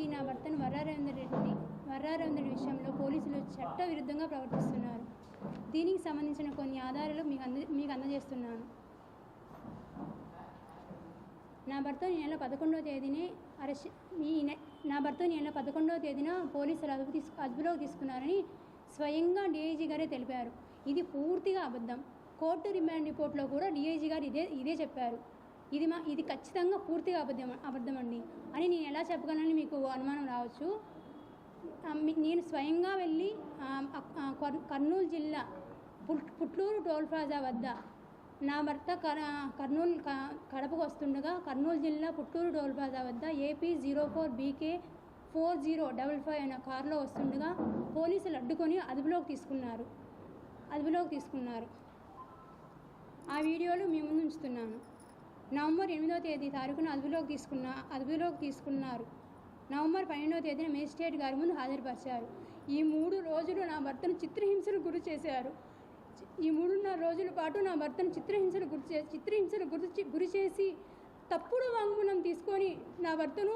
మాటిమాటికి నా భర్తను వర్రారవిందర్ విషయంలో పోలీసులు చట్ట విరుద్ధంగా ప్రవర్తిస్తున్నారు. దీనికి సంబంధించిన కొన్ని ఆధారాలు మీకు అందజేస్తున్నాను. నా భర్తను నెల 11వ తేదీనే పోలీసులు అదుపులోకి తీసుకున్నారని స్వయంగా డీఐజీ గారే తెలిపారు. ఇది పూర్తిగా అబద్ధం. కోర్టు రిమాండ్ రిపోర్ట్లో కూడా డీఐజీ గారు ఇదే చెప్పారు. ఇది ఖచ్చితంగా పూర్తిగా అబద్ధం అండి అని నేను ఎలా చెప్పగలనని మీకు అనుమానం రావచ్చు. నేను స్వయంగా వెళ్ళి కర్నూలు జిల్లా పుట్లూరు టోల్ ప్లాజా వద్ద నా భర్త కడపకు వస్తుండగా కర్నూలు జిల్లా పుట్లూరు టోల్ ప్లాజా వద్ద AP 04BK4055 అనే కారులో వస్తుండగా పోలీసులు అడ్డుకొని అదుపులోకి తీసుకున్నారు. ఆ వీడియోలు మీ ముందు ఉంచుతున్నాను. నవంబర్ 8వ తారీఖున అదుపులోకి తీసుకున్నారు. నవంబర్ 12వ తేదీన మేజిస్ట్రేట్ గారి ముందు హాజరుపరిచారు. ఈ 3 రోజులు నా భర్తను చిత్రహింసలు గురి చేశారు. ఈ 3.5 రోజుల పాటు నా భర్తను చిత్రహింసలు గురి చేసి తప్పుడు వాంగ్మూలం తీసుకొని నా భర్తను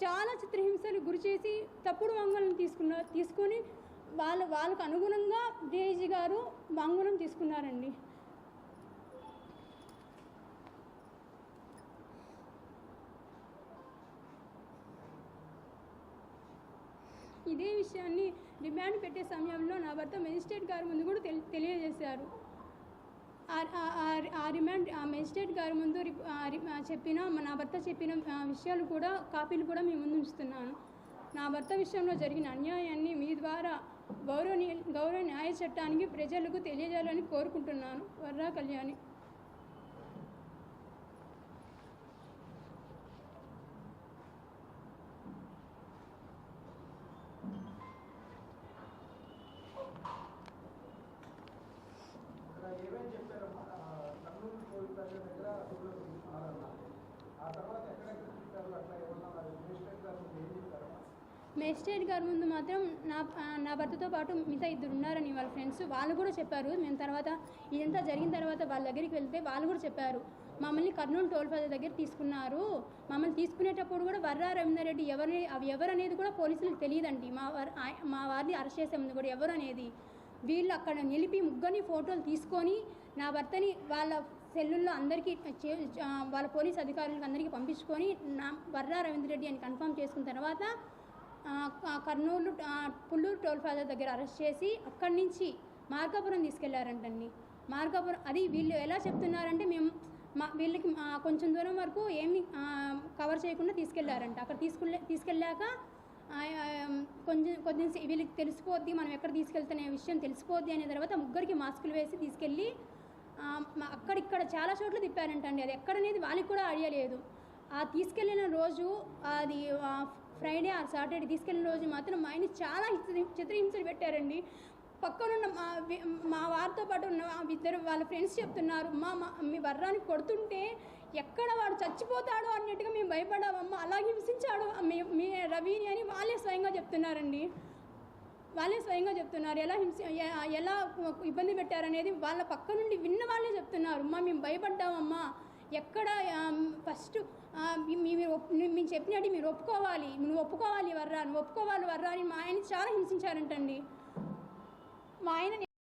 చాలా చిత్రహింసలు గురి చేసి తప్పుడు వాంగ్మూలం తీసుకొని వాళ్ళకు అనుగుణంగా డీఐజీ గారు వాంగ్మూలం తీసుకున్నారండి. ఇదే విషయాన్ని రిమాండ్ పెట్టే సమయంలో నా భర్త మేజిస్ట్రేట్ గారి ముందు కూడా తెలియజేశారు. ఆ మేజిస్ట్రేట్ గారి ముందు నా భర్త చెప్పిన విషయాలు కూడా కాపీలు కూడా మీ ముందు ఉంచుతున్నాను. నా భర్త విషయంలో జరిగిన అన్యాయాన్ని మీ ద్వారా గౌరవ న్యాయ చట్టానికి ప్రజలకు తెలియజేయాలని కోరుకుంటున్నాను. వర్రా కళ్యాణి. ఏమేమి చెప్పారమ్మా? కర్నూలు టోల్ ప్లాజా దగ్గర అదుపులోకి తీసుకున్నారన్నా, ఆ తర్వాత ఎక్కడెక్కడ తిట్టారు అట్లా ఏమన్నా మేజిస్ట్రేట్ గారు ఏం చెప్తారమ్మా? మేజిస్ట్రేట్ గారి ముందు మాత్రం నా భర్తతో పాటు మిగతా 2 ఉన్నారని వాళ్ళ ఫ్రెండ్స్ వాళ్ళు కూడా చెప్పారు. మేము తర్వాత ఇదంతా జరిగిన తర్వాత వాళ్ళ దగ్గరికి వెళ్తే వాళ్ళు కూడా చెప్పారు, మమ్మల్ని కర్నూలు టోల్ ప్లాజా దగ్గర తీసుకున్నారు. మమ్మల్ని తీసుకునేటప్పుడు కూడా వర్రా రవీందర్ రెడ్డి ఎవరు అనేది కూడా పోలీసులకు తెలియదండి. మా వారిని అరెస్ట్ చేసే ముందు కూడా ఎవరు అనేది వీళ్ళు అక్కడ నిలిపి ముగ్గురిని ఫోటోలు తీసుకొని నా భర్తని వాళ్ళ సెల్లుల్లో అందరికీ వాళ్ళ పోలీస్ అధికారులకు అందరికీ పంపించుకొని నా వర్రా రవీందర్ రెడ్డి అని కన్ఫర్మ్ చేసుకున్న తర్వాత కర్నూలు పుల్లూరు టోల్ ప్లాజా దగ్గర అరెస్ట్ చేసి అక్కడి నుంచి మార్కాపురం తీసుకెళ్లారంటండి. మార్కాపురం అది వీళ్ళు ఎలా చెప్తున్నారంటే వీళ్ళకి కొంచెం దూరం వరకు ఏమి కవర్ చేయకుండా తీసుకెళ్లారంట. అక్కడ తీసుకెళ్ళాక కొంచెం వీళ్ళకి తెలిసిపోద్ది మనం ఎక్కడ తీసుకెళ్తున్న విషయం తెలిసిపోద్ది అనే తర్వాత ముగ్గురికి మాస్కులు వేసి తీసుకెళ్ళి అక్కడిక్కడ చాలా చోట్ల తిప్పారంటండి. అది ఎక్కడనేది వాళ్ళకి కూడా ఐడియా లేదు. ఆ తీసుకెళ్ళిన రోజు అది ఫ్రైడే ఆర్ సాటర్డే తీసుకెళ్ళిన రోజు మాత్రం మా ఆయన చాలా చిత్రహింసలు పెట్టారండి. పక్కనున్న మా వారితో పాటు ఉన్న ఇద్దరు వాళ్ళ ఫ్రెండ్స్ చెప్తున్నారు, మీ వర్రాన్ని కొడుతుంటే ఎక్కడ వాడు చచ్చిపోతాడో అన్నట్టుగా మేము భయపడామమ్మా, అలాగే హింసించాడు మీ రవిని అని వాళ్ళే స్వయంగా చెప్తున్నారండి. ఎలా ఇబ్బంది పెట్టారనేది వాళ్ళ పక్క నుండి విన్న వాళ్ళే చెప్తున్నారు. మేము భయపడ్డామమ్మా, ఎక్కడ ఫస్ట్ మేము చెప్పినట్టు మీరు ఒప్పుకోవాలి, నువ్వు ఒప్పుకోవాలి వర్రా అని మా ఆయన చాలా హింసించారంటండి. మా ఆయన